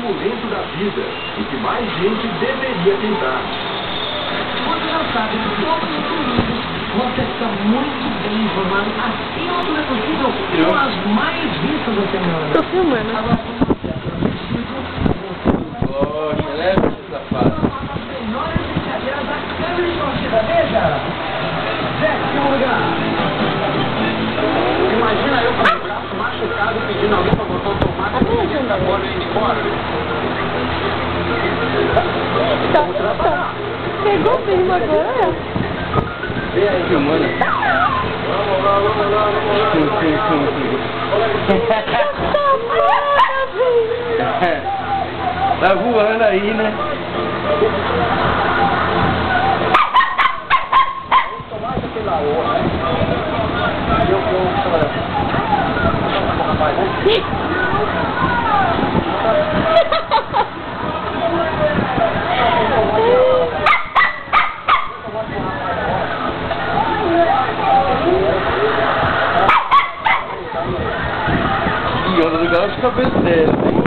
momento da vida e que mais gente deveria tentar. Você não sabe que todo mundo você fica muito bem informado acima do que é possível com as mais vistas da semana. Tô filmando. Agora, Poxa, né, bicho safado? as melhores brincadeiras da câmera de torcida. Veja! Zé, tem lugar. Imagina eu com o braço machucado pedindo alguém para botar o tomate e ninguém da bola indo embora. Vamos trabalhar. Pegou firme agora? Vem aí, filmando. Vamos lá. Tá voando aí, né? Tomate pela outra. Eu vou rapaz. E onda do galo de cabeça dele.